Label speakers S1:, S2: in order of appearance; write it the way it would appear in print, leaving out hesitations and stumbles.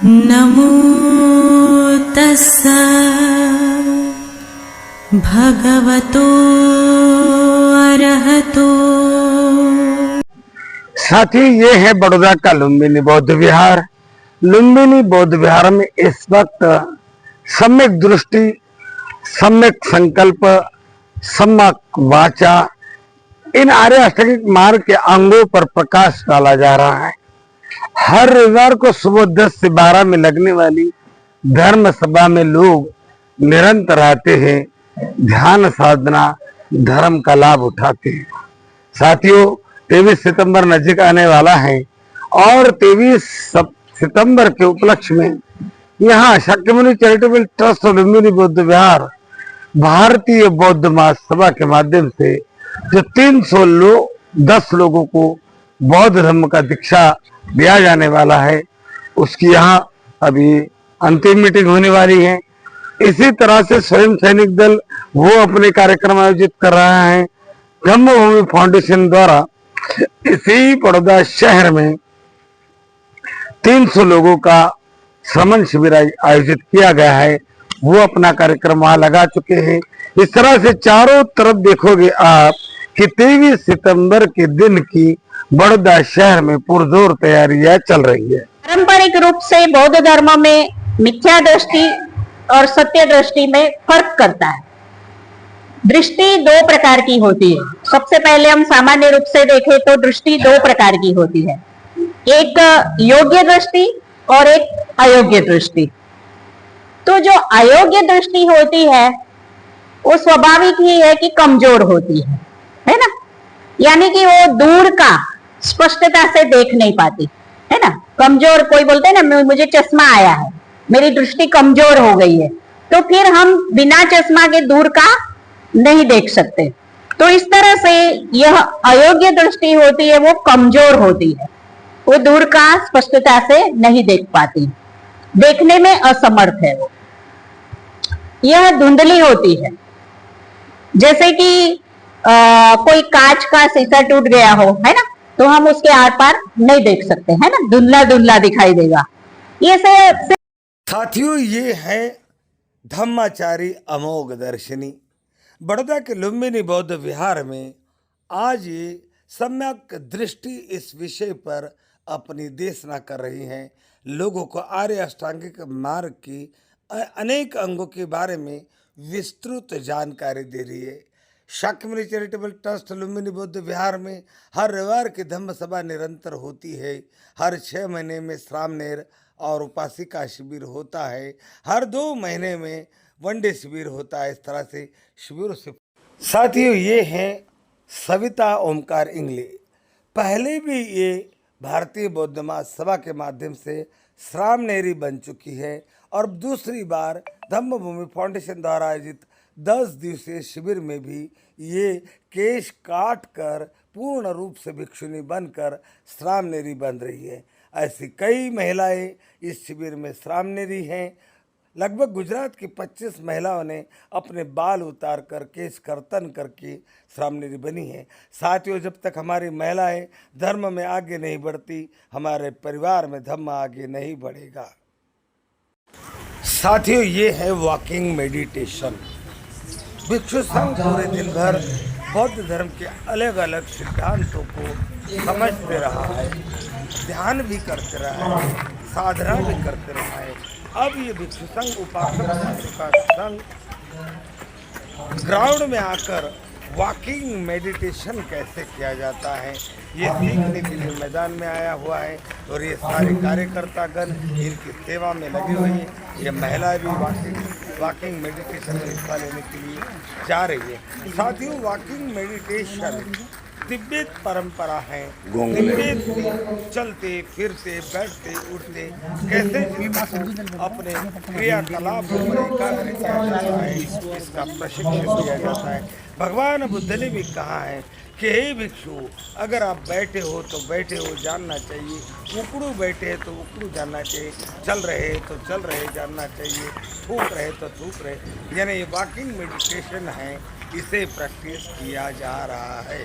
S1: नमो तस्स भगवतो अरहतो।
S2: साथी ये है बड़ौदा का लुम्बिनी बौद्ध विहार। लुम्बिनी बौद्ध विहार में इस वक्त सम्यक दृष्टि, सम्यक संकल्प, सम्यक वाचा, इन आर्य अष्टांगिक मार्ग के अंगों पर प्रकाश डाला जा रहा है। हर रविवार को सुबह 10 से 12 में लगने वाली धर्म सभा में लोग निरंतर आते हैं, ध्यान साधना, धर्म का लाभ उठाते हैं। साथियों, 23 सितंबर नजदीक आने वाला है और 23 सितंबर के उपलक्ष्य में यहाँ शाक्यमुनि चैरिटेबल ट्रस्ट और लुम्बिनी बौद्ध विहार भारतीय बौद्ध महासभा के माध्यम से जो 10 लोगों को बौद्ध धर्म का दीक्षा दिया जाने वाला है, उसकी यहाँ अभी अंतिम मीटिंग होने वाली है। इसी तरह से स्वयं सैनिक दल वो अपने कार्यक्रम आयोजित कर रहा है। धम्मभूमि फाउंडेशन द्वारा इसी बड़ौदा शहर में 300 लोगों का श्रमण शिविर आयोजित किया गया है। वो अपना कार्यक्रम वहां लगा चुके हैं। इस तरह से चारों तरफ देखोगे आप कि 23 सितंबर के दिन की बड़ौदा शहर में पुरजोर तैयारियां चल रही है।
S3: पारंपरिक रूप से बौद्ध धर्म में मिथ्या दृष्टि और सत्य दृष्टि में फर्क करता है। दृष्टि दो प्रकार की होती है। सबसे पहले हम सामान्य रूप से देखें तो दृष्टि दो प्रकार की होती है, एक योग्य दृष्टि और एक अयोग्य दृष्टि। तो जो अयोग्य दृष्टि होती है वो स्वाभाविक ही है कि कमजोर होती है ना, यानी कि वो दूर का स्पष्टता से देख नहीं पाती है ना। कमजोर, कोई बोलते हैं ना मुझे चश्मा आया है, मेरी दृष्टि कमजोर हो गई है, तो फिर हम बिना चश्मा के दूर का नहीं देख सकते। तो इस तरह से यह अयोग्य दृष्टि होती है, वो कमजोर होती है, वो दूर का स्पष्टता से नहीं देख पाती, देखने में असमर्थ है। वो यह धुंधली होती है, जैसे कि कोई कांच का शीशा टूट गया हो, है ना, तो हम उसके आर पार नहीं देख सकते, है ना, धुंधला धुंधला दिखाई देगा। ये से
S2: साथियों, ये है धम्माचारी अमोघ दर्शनी। बड़ौदा के लुम्बिनी बौद्ध विहार में आज ये सम्यक दृष्टि इस विषय पर अपनी देशना कर रही हैं। लोगों को आर्य अष्टांगिक मार्ग की अनेक अंगों के बारे में विस्तृत जानकारी दे रही है। शाक्यमुनि चैरिटेबल ट्रस्ट लुम्बिनी बौद्ध विहार में हर रविवार की धम्म सभा निरंतर होती है। हर 6 महीने में श्रामनेर और उपासिका शिविर होता है। हर 2 महीने में वनडे शिविर होता है। इस तरह से शिविरों से साथियों, ये हैं सविता ओमकार इंगले। पहले भी ये भारतीय बौद्ध महासभा के माध्यम से श्रामनेरी बन चुकी है और दूसरी बार धम्मभूमि फाउंडेशन द्वारा आयोजित 10 दिवसीय शिविर में भी ये केश काट कर पूर्ण रूप से भिक्षुनी बनकर श्रामनेरी बन रही है। ऐसी कई महिलाएं इस शिविर में श्रामनेरी हैं। लगभग गुजरात की 25 महिलाओं ने अपने बाल उतार कर केश कर्तन करके श्रामनेरी बनी है। साथियों, जब तक हमारी महिलाएं धर्म में आगे नहीं बढ़ती, हमारे परिवार में धर्म आगे नहीं बढ़ेगा। साथियों, ये है वॉकिंग मेडिटेशन। भिक्षु संघ पूरे दिन भर बौद्ध धर्म के अलग अलग सिद्धांतों को समझते रहा है, ध्यान भी करते रहा है, साधना भी करते रहा है। अब ये भिक्षु संघ उपासक संघ ग्राउंड में आकर वॉकिंग मेडिटेशन कैसे किया जाता है ये सीखने के लिए मैदान में आया हुआ है और ये सारे कार्यकर्तागण इनकी सेवा में लगे हुए हैं। ये महिला भी वॉकिंग मेडिटेशन में हिस्सा लेने के लिए जा रही है। साथियों, वॉकिंग मेडिटेशन तिब्बत परंपरा है। तिब्बत से चलते फिरते बैठते उठते कैसे अपने क्रियाकलाप पर एकाग्र किया जाता है, इसका प्रशिक्षण दिया जाता है। भगवान बुद्ध ने भी कहा है कि हे भिक्षु, अगर आप बैठे हो तो बैठे हो जानना चाहिए, उकड़ू बैठे हैं तो उकड़ू जानना चाहिए, चल रहे तो चल रहे जानना चाहिए, थूक रहे तो थूक रहे। यानी ये वॉकिंग मेडिटेशन है, इसे प्रैक्टिस किया जा रहा है।